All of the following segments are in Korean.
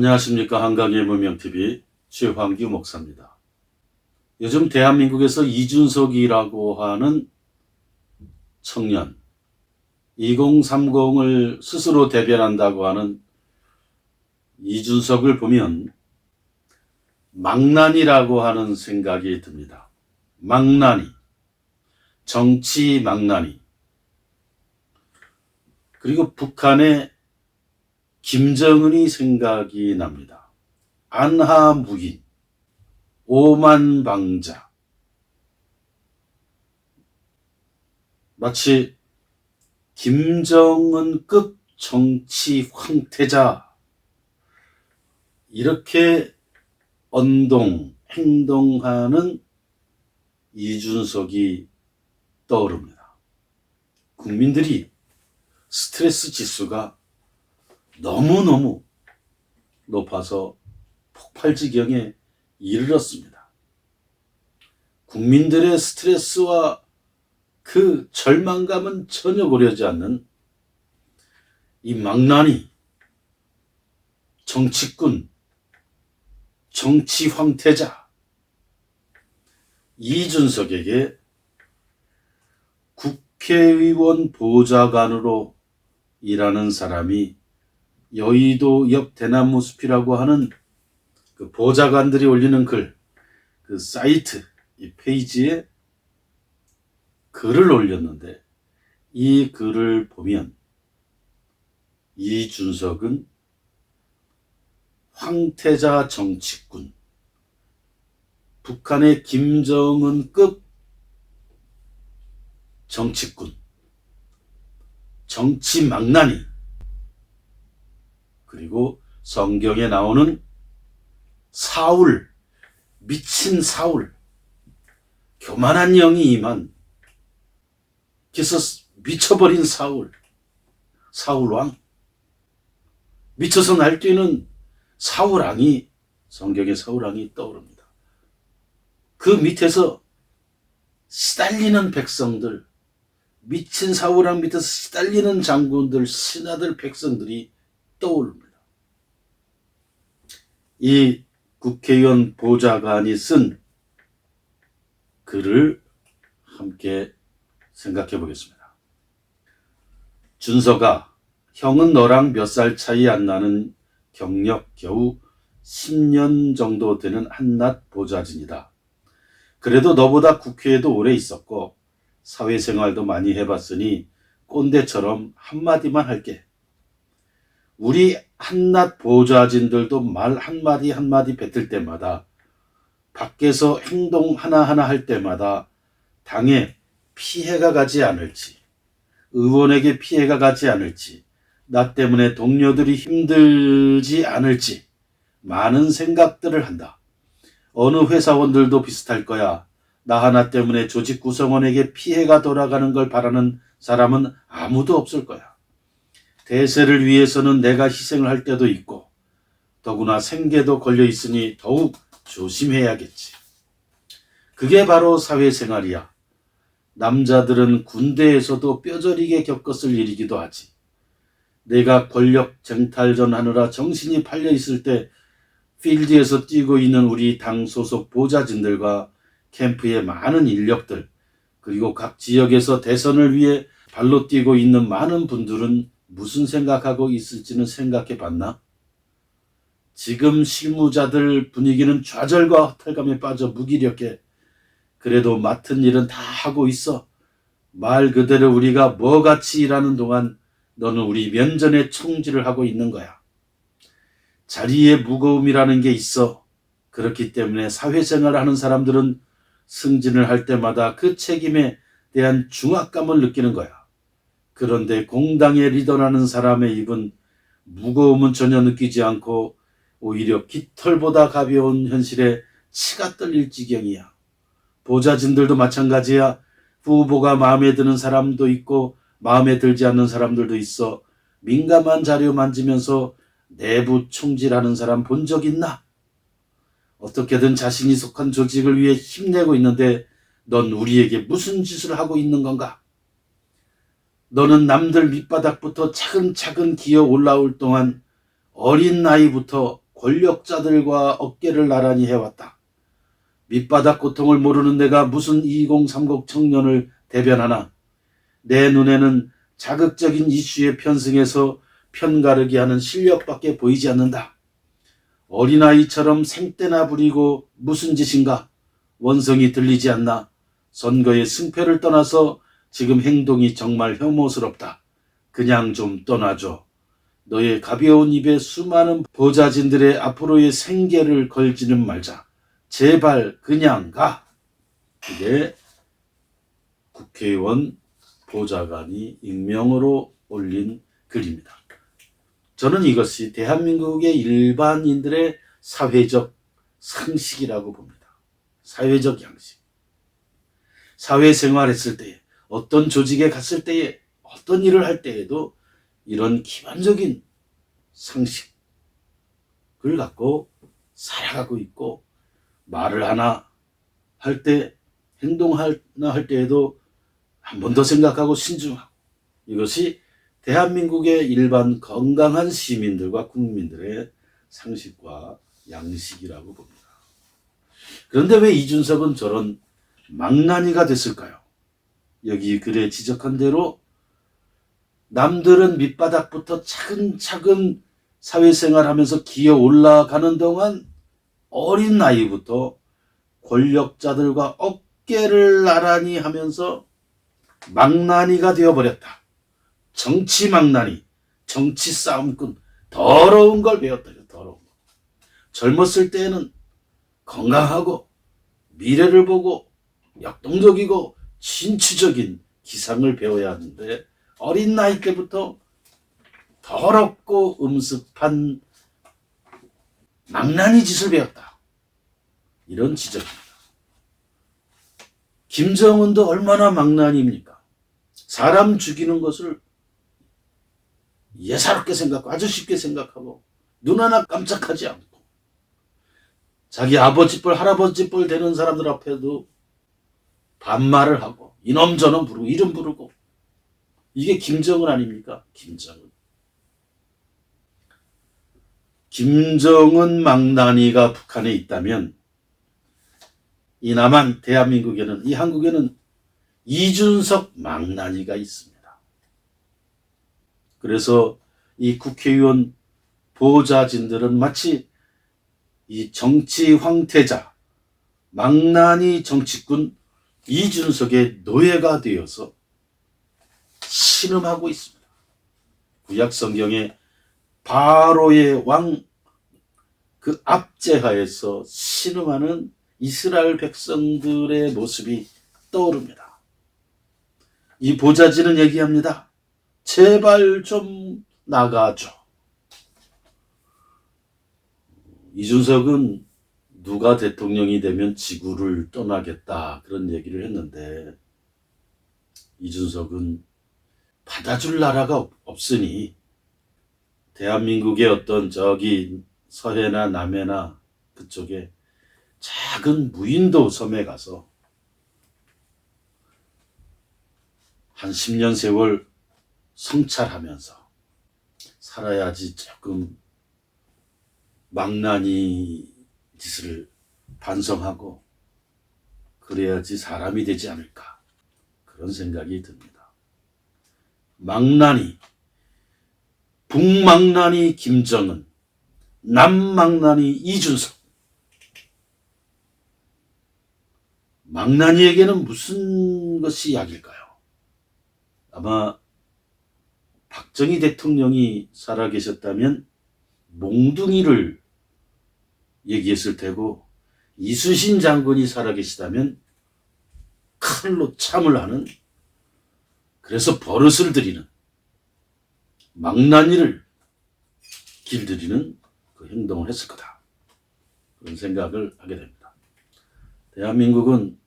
안녕하십니까. 한강의 문명TV 최황규 목사입니다. 요즘 대한민국에서 이준석이라고 하는 청년, 2030을 스스로 대변한다고 하는 이준석을 보면 망나니라고 하는 생각이 듭니다. 망나니, 정치 망나니. 그리고 북한의 김정은이 생각이 납니다. 안하무인, 오만방자. 마치 김정은급 정치 황태자, 이렇게 행동하는 이준석이 떠오릅니다. 국민들이 스트레스 지수가 너무너무 높아서 폭발 지경에 이르렀습니다. 국민들의 스트레스와 그 절망감은 전혀 고려하지 않는 이 망나니, 정치꾼, 정치 황태자 이준석에게 국회의원 보좌관으로 일하는 사람이 여의도 옆 대나무 숲이라고 하는 그 보좌관들이 올리는 글, 그 사이트, 이 페이지에 글을 올렸는데, 이 글을 보면 이준석은 황태자 정치꾼, 북한의 김정은급 정치꾼, 정치 망나니, 그리고 성경에 나오는 사울, 미친 사울, 교만한 영이 임한, 그래서 미쳐버린 사울왕, 미쳐서 날뛰는 사울왕이, 성경의 사울왕이 떠오릅니다. 그 밑에서 시달리는 백성들, 미친 사울왕 밑에서 시달리는 장군들, 신하들, 백성들이 떠오릅니다. 이 국회의원 보좌관이 쓴 글을 함께 생각해 보겠습니다. 준석아, 형은 너랑 몇 살 차이 안 나는 경력 겨우 10년 정도 되는 한낱 보좌진이다. 그래도 너보다 국회에도 오래 있었고 사회생활도 많이 해봤으니 꼰대처럼 한마디만 할게. 우리 한낱 보좌진들도 말 한마디 한마디 뱉을 때마다, 밖에서 행동 하나하나 할 때마다 당에 피해가 가지 않을지, 의원에게 피해가 가지 않을지, 나 때문에 동료들이 힘들지 않을지 많은 생각들을 한다. 어느 회사원들도 비슷할 거야. 나 하나 때문에 조직 구성원에게 피해가 돌아가는 걸 바라는 사람은 아무도 없을 거야. 대세를 위해서는 내가 희생을 할 때도 있고, 더구나 생계도 걸려 있으니 더욱 조심해야겠지. 그게 바로 사회생활이야. 남자들은 군대에서도 뼈저리게 겪었을 일이기도 하지. 내가 권력 쟁탈전 하느라 정신이 팔려 있을 때 필드에서 뛰고 있는 우리 당 소속 보좌진들과 캠프의 많은 인력들, 그리고 각 지역에서 대선을 위해 발로 뛰고 있는 많은 분들은 무슨 생각하고 있을지는 생각해 봤나? 지금 실무자들 분위기는 좌절과 허탈감에 빠져 무기력해. 그래도 맡은 일은 다 하고 있어. 말 그대로 우리가 뭐같이 일하는 동안 너는 우리 면전에 총질을 하고 있는 거야. 자리의 무거움이라는 게 있어. 그렇기 때문에 사회생활을 하는 사람들은 승진을 할 때마다 그 책임에 대한 중압감을 느끼는 거야. 그런데 공당의 리더라는 사람의 입은 무거움은 전혀 느끼지 않고 오히려 깃털보다 가벼운 현실에 치가 떨릴 지경이야. 보좌진들도 마찬가지야. 후보가 마음에 드는 사람도 있고 마음에 들지 않는 사람들도 있어. 민감한 자료 만지면서 내부 총질하는 사람 본 적 있나? 어떻게든 자신이 속한 조직을 위해 힘내고 있는데 넌 우리에게 무슨 짓을 하고 있는 건가? 너는 남들 밑바닥부터 차근차근 기어 올라올 동안 어린 나이부터 권력자들과 어깨를 나란히 해왔다. 밑바닥 고통을 모르는 내가 무슨 2030 청년을 대변하나. 내 눈에는 자극적인 이슈에 편승해서 편가르기 하는 실력밖에 보이지 않는다. 어린아이처럼 생떼나 부리고 무슨 짓인가. 원성이 들리지 않나. 선거의 승패를 떠나서 지금 행동이 정말 혐오스럽다. 그냥 좀 떠나줘. 너의 가벼운 입에 수많은 보좌진들의 앞으로의 생계를 걸지는 말자. 제발 그냥 가. 이게 국회의원 보좌관이 익명으로 올린 글입니다. 저는 이것이 대한민국의 일반인들의 사회적 상식이라고 봅니다. 사회적 양식. 사회생활했을 때에, 어떤 조직에 갔을 때에, 어떤 일을 할 때에도 이런 기본적인 상식을 갖고 살아가고 있고, 말을 하나 할 때, 행동하나 할 때에도 한 번 더 생각하고 신중하고, 이것이 대한민국의 일반 건강한 시민들과 국민들의 상식과 양식이라고 봅니다. 그런데 왜 이준석은 저런 망나니가 됐을까요? 여기 글에 지적한 대로 남들은 밑바닥부터 차근차근 사회생활하면서 기어 올라가는 동안 어린 나이부터 권력자들과 어깨를 나란히 하면서 망나니가 되어버렸다. 정치 망나니, 정치 싸움꾼, 더러운 걸 배웠다. 더러운 거. 젊었을 때에는 건강하고 미래를 보고 역동적이고 진취적인 기상을 배워야 하는데, 어린 나이 때부터 더럽고 음습한 망나니 짓을 배웠다. 이런 지적입니다. 김정은도 얼마나 망나니입니까? 사람 죽이는 것을 예사롭게 생각하고 아주 쉽게 생각하고 눈 하나 깜짝하지 않고, 자기 아버지 뻘 할아버지 뻘 되는 사람들 앞에도 반말을 하고 이놈 저놈 부르고 이름 부르고, 이게 김정은 아닙니까? 김정은 망나니가 북한에 있다면, 이 남한 대한민국에는, 이 한국에는 이준석 망나니가 있습니다. 그래서 이 국회의원 보좌진들은 마치 이 정치 황태자, 망나니 정치꾼 이준석의 노예가 되어서 신음하고 있습니다. 구약 성경에 바로의 왕 그 압제하에서 신음하는 이스라엘 백성들의 모습이 떠오릅니다. 이 보좌진은 얘기합니다. 제발 좀 나가줘. 이준석은 누가 대통령이 되면 지구를 떠나겠다, 그런 얘기를 했는데, 이준석은 받아줄 나라가 없으니 대한민국의 어떤 저기 서해나 남해나 그쪽에 작은 무인도 섬에 가서 한 10년 세월 성찰하면서 살아야지, 조금 망나니 짓을 반성하고 그래야지 사람이 되지 않을까, 그런 생각이 듭니다. 망나니, 북망나니 김정은, 남망나니 이준석. 망나니에게는 무슨 것이 약일까요? 아마 박정희 대통령이 살아계셨다면 몽둥이를 얘기했을 테고, 이순신 장군이 살아계시다면 칼로 참을 하는, 그래서 버릇을 들이는, 망나니를 길들이는 그 행동을 했을 거다, 그런 생각을 하게 됩니다. 대한민국은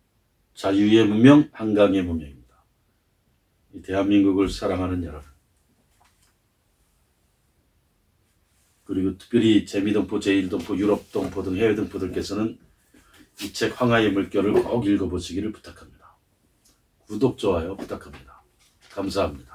자유의 문명, 한강의 문명입니다. 이 대한민국을 사랑하는 여러분, 그리고 특별히 재미동포, 제1동포, 유럽동포 등 해외동포들께서는 이 책 황하의 물결을 꼭 읽어보시기를 부탁합니다. 구독, 좋아요 부탁합니다. 감사합니다.